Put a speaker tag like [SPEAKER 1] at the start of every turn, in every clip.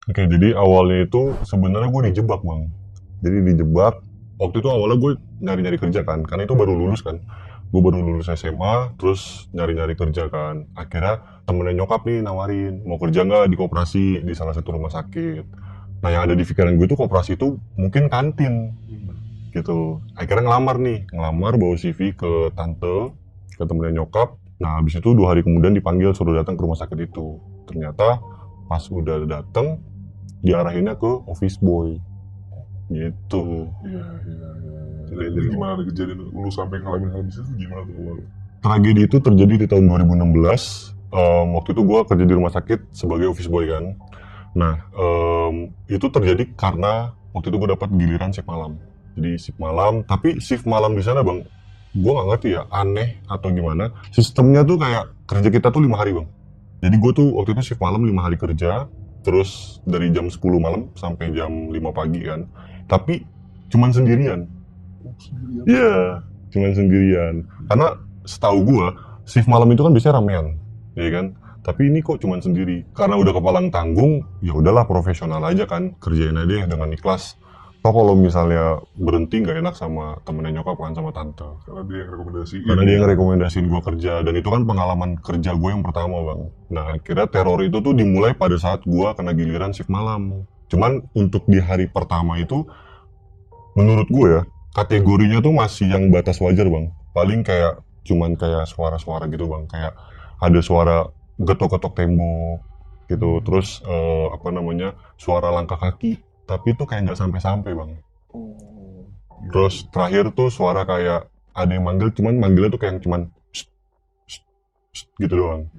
[SPEAKER 1] Oke, jadi awalnya itu sebenarnya gue dijebak bang. Jadi dijebak. Waktu itu awalnya gue nyari-nyari kerja kan, karena itu baru lulus kan. Gue baru lulus SMA, terus nyari-nyari kerja kan. Akhirnya temennya nyokap nih nawarin, mau kerja nggak di koperasi di salah satu rumah sakit. Nah yang ada di pikiran gue tuh koperasi itu mungkin kantin gitu. Akhirnya ngelamar nih, ngelamar bawa CV ke tante, ke temennya nyokap. Nah habis itu 2 hari kemudian dipanggil suruh datang ke rumah sakit itu. Ternyata pas udah dateng diarahinnya ke office boy gitu.
[SPEAKER 2] Iya, iya, iya. Itu
[SPEAKER 1] Jadi
[SPEAKER 2] gimana kejadian lu sampai ngalamin hal itu gimana tuh lu?
[SPEAKER 1] tragedi itu terjadi di tahun 2016. Waktu itu gue kerja di rumah sakit sebagai office boy kan. Nah itu terjadi karena waktu itu gue dapat giliran shift malam. Jadi shift malam, tapi shift malam di sana bang, gue nggak ngerti ya, aneh atau gimana. Sistemnya tuh kayak kerja kita tuh 5 hari bang. Jadi gue tuh waktu itu shift malam 5 hari kerja, terus dari jam 10 malam sampai jam 5 pagi kan. Tapi cuman sendirian.
[SPEAKER 2] Oh, sendirian.
[SPEAKER 1] Iya, yeah, cuman sendirian. Karena setahu gue shift malam itu kan biasanya ramean, ya kan? Tapi ini kok cuman sendiri. Karena udah kepalang tanggung, ya udahlah profesional aja kan, kerjain aja dengan ikhlas. Toh kalau misalnya berhenti nggak enak sama temennya nyokap kan, sama tante.
[SPEAKER 2] Karena dia yang rekomendasiin.
[SPEAKER 1] Karena dia ngerekomendasiin gue kerja, dan itu kan pengalaman kerja gue yang pertama bang. Nah akhirnya teror itu tuh dimulai pada saat gue kena giliran shift malam. Cuman untuk di hari pertama itu, menurut gue ya, kategorinya tuh masih yang batas wajar bang. Paling kayak cuman kayak suara-suara gitu bang, kayak ada suara getok-getok tembok gitu, terus apa namanya, suara langkah kaki, tapi itu kayak nggak sampai-sampai bang.
[SPEAKER 2] Oh,
[SPEAKER 1] Terus terakhir tuh suara kayak ada yang manggil, cuman manggilnya tuh kayak cuman "Shh, shh, shh," gitu doang.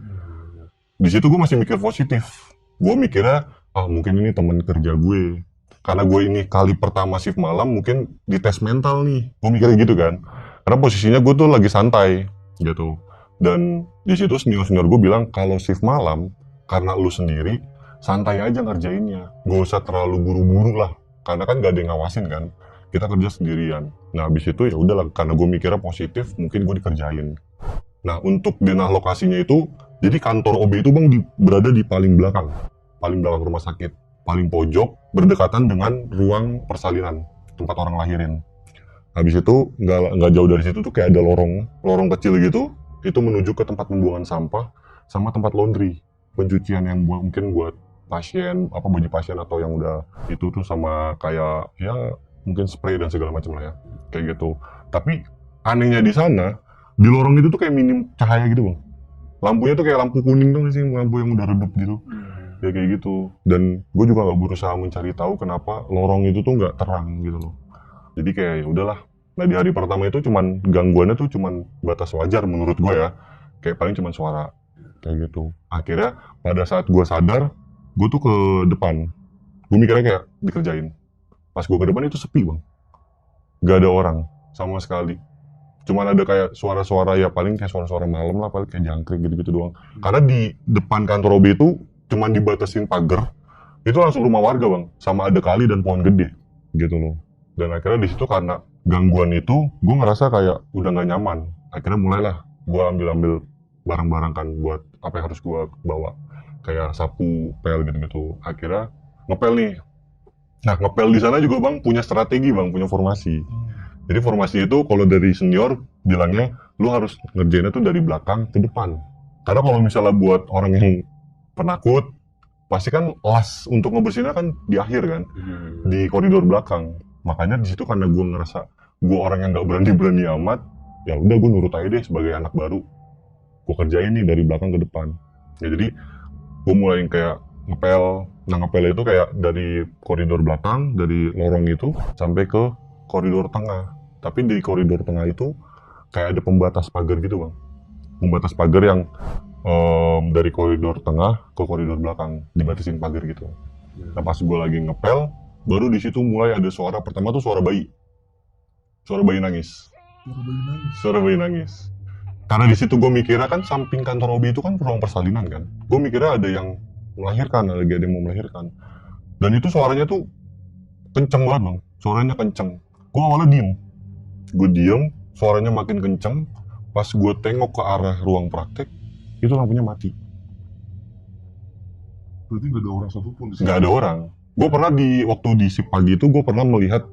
[SPEAKER 1] Di situ gue masih mikir positif. Gue mikirnya, ah mungkin ini teman kerja gue. Karena gue ini kali pertama shift malam, mungkin dites mental nih. Gue mikirnya gitu kan. Karena posisinya gue tuh lagi santai gitu. Dan di situ senior-senior gue bilang kalau shift malam, karena lu sendiri, santai aja ngerjainnya. Gak usah terlalu buru-buru lah. Karena kan gak ada yang ngawasin kan. Kita kerja sendirian. Nah habis itu ya udahlah, karena gue mikirnya positif, mungkin gue dikerjain. Nah untuk denah lokasinya itu, jadi kantor OB itu bang berada di paling belakang rumah sakit, paling pojok, berdekatan dengan ruang persalinan, tempat orang lahirin. Habis itu nggak jauh dari situ tuh kayak ada lorong kecil gitu, itu menuju ke tempat pembuangan sampah sama tempat laundry, pencucian yang mungkin buat pasien, apa baju pasien atau yang udah itu tuh, sama kayak ya mungkin spray dan segala macam lah ya, kayak gitu. Tapi anehnya di sana, di lorong itu tuh kayak minim cahaya gitu bang. Lampunya tuh kayak lampu kuning tuh sih, lampu yang udah redup gitu. Ya kayak gitu. Dan gue juga nggak berusaha mencari tahu kenapa lorong itu tuh nggak terang gitu loh. Jadi kayak ya udahlah. Nah di hari pertama itu cuman gangguannya tuh cuman batas wajar menurut gue ya. Kayak paling cuman suara kayak gitu. Akhirnya pada saat gue sadar, gue tuh ke depan. Gue mikirnya kayak dikerjain. Pas gue ke depan itu sepi bang. Gak ada orang sama sekali. Cuman ada kayak suara-suara, ya paling kayak suara-suara malam lah, paling kayak jangkrik gitu-gitu doang. Karena di depan kantor OB itu cuman dibatasin pagar, itu langsung rumah warga bang, sama ada kali dan pohon gede gitu loh. Dan akhirnya di situ karena gangguan itu, gue ngerasa kayak udah nggak nyaman. Akhirnya mulailah gue ambil barang-barang kan buat apa yang harus gue bawa, kayak sapu, pel gitu-gitu. Akhirnya ngepel nih. Nah ngepel di sana juga bang punya strategi bang, punya formasi. Jadi formasi itu kalau dari senior bilangnya lu harus ngerjainnya tuh dari belakang ke depan. Karena kalau misalnya buat orang yang penakut, pasti kan las untuk ngebersihinnya kan di akhir kan, di koridor belakang. Makanya di situ karena gue ngerasa gue orang yang nggak berani-berani amat, ya udah gue nurut aja deh sebagai anak baru. Gue kerjain nih dari belakang ke depan. Ya jadi gue mulai kayak ngepel. Nah ngepel itu kayak dari koridor belakang, dari lorong itu sampai ke koridor tengah. Tapi di koridor tengah itu kayak ada pembatas pagar gitu bang. Pembatas pagar yang dari koridor tengah ke koridor belakang dibatasin pagar gitu. Nah pas gue lagi ngepel, baru di situ mulai ada suara pertama tuh suara bayi. Suara bayi nangis.
[SPEAKER 2] Suara bayi nangis.
[SPEAKER 1] Suara bayi nangis. Karena di situ gue mikirnya kan samping kantor OB itu kan ruang persalinan kan. Gue mikirnya ada yang melahirkan, lagi ada yang mau melahirkan. Dan itu suaranya tuh kenceng banget bang. Suaranya kenceng. Gue awalnya diem. Gue diem, suaranya makin kenceng. Pas gue tengok ke arah ruang praktek, itu lampunya mati.
[SPEAKER 2] Berarti nggak ada orang satupun di situ.
[SPEAKER 1] nggak ada orang. Gue pernah waktu di shift pagi itu gue pernah melihat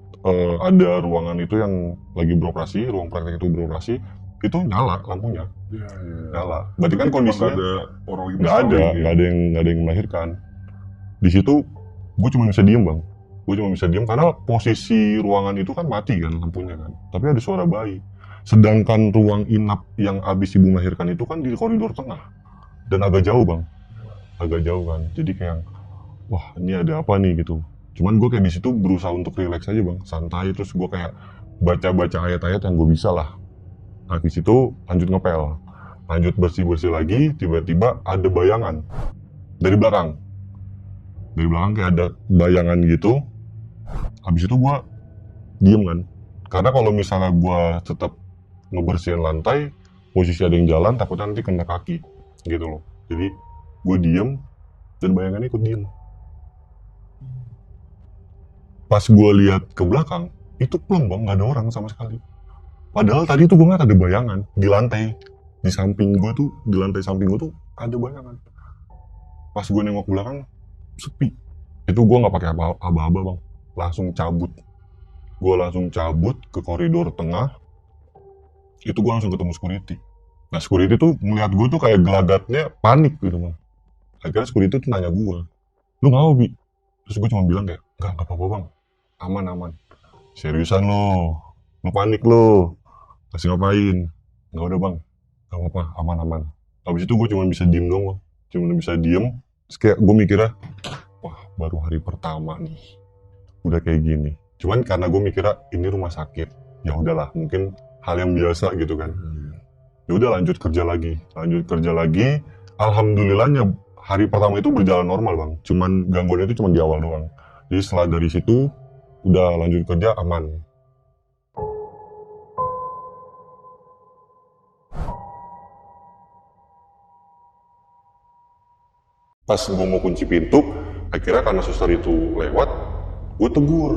[SPEAKER 1] ada ruangan itu yang lagi beroperasi, ruang praktek itu beroperasi, itu nyala lampunya,
[SPEAKER 2] Iya, iya.
[SPEAKER 1] nyala. Berarti kan
[SPEAKER 2] Cuma
[SPEAKER 1] kondisinya
[SPEAKER 2] nggak ada orang lagi
[SPEAKER 1] nggak ada,
[SPEAKER 2] bersalin, ya?
[SPEAKER 1] nggak ada yang melahirkan. Di situ gue cuma bisa diem bang, gue cuma bisa diem karena posisi ruangan itu kan mati kan lampunya kan, tapi ada suara bayi. Sedangkan ruang inap yang abis ibu melahirkan itu kan di koridor tengah dan agak jauh bang, agak jauh kan. Jadi kayak wah ini ada apa nih gitu. Cuman gue kayak di situ berusaha untuk relax aja bang, santai. Terus gue kayak baca ayat-ayat yang gue bisa lah. Habis itu lanjut ngepel, lanjut bersih lagi. Tiba-tiba ada bayangan dari belakang kayak ada bayangan gitu. Habis itu gue diem kan, karena kalau misalnya gue tetap ngebersihin lantai, posisi ada yang jalan, takutnya nanti kena kaki gitu loh. Jadi gue diem dan bayangannya ikut diem. Pas gue lihat ke belakang, itu plong bang, nggak ada orang sama sekali. Padahal tadi tuh gue ngeliat ada bayangan di lantai, di samping gue tuh, di lantai samping gue tuh ada bayangan. Pas gue nengok belakang, sepi. Itu gue nggak pakai aba-aba bang, langsung cabut. Gue langsung cabut ke koridor tengah. Itu gue langsung ketemu security. Nah security tuh ngeliat gue tuh kayak gelagatnya panik gitu bang. Akhirnya security tuh nanya gue, lu ngapa Bi? Terus gue cuma bilang kayak, nggak apa-apa bang, aman. Seriusan lo panik lo, masih ngapain? Nggak udah bang, nggak apa-apa, aman. Habis itu gue cuma bisa diem doang bang, cuma bisa diem. Terus kayak gue mikirnya, wah baru hari pertama nih, udah kayak gini. Cuman karena gue mikirnya ini rumah sakit, ya udahlah mungkin hal yang biasa gitu kan. Ya udah lanjut kerja lagi. Alhamdulillahnya hari pertama itu berjalan normal bang, cuman gangguan itu cuma di awal doang. Jadi setelah dari situ udah lanjut kerja aman. Pas gue mau kunci pintu, akhirnya karena suster itu lewat, gue tegur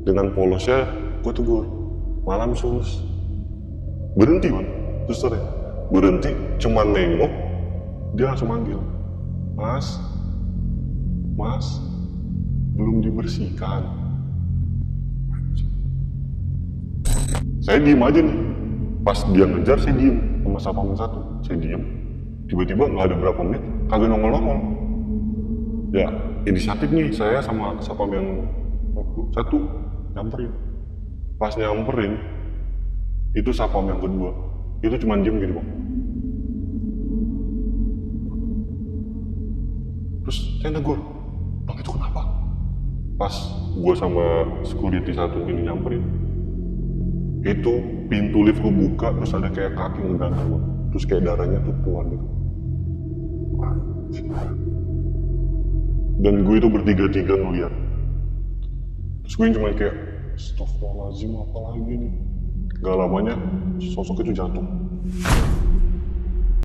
[SPEAKER 1] dengan polosnya, gue tegur, malam sus. Berhenti bang, susternya berhenti, cuma nengok, dia langsung manggil, mas, belum dibersihkan. Saya diem aja nih, pas dia ngejar saya diem, sama satpam satu, saya diem. Tiba-tiba nggak ada berapa menit, kagak nongol-nongol. Ya, inisiatif nih saya sama satpam yang satu nyamperin. Pas nyamperin, itu satpam yang kedua, itu cuma diem gitu bang. Terus saya negur, bang itu kenapa? Pas gue sama security satu ini nyamperin, itu pintu lift gue buka, terus ada kayak kaki ngegantung bang. Terus kayak darahnya tuh keluar gitu. Dan gue itu bertiga-tiga ngeliat. Terus gue cuma kayak, astagfirullahaladzim apa lagi nih. Gak lamanya sosok itu jatuh.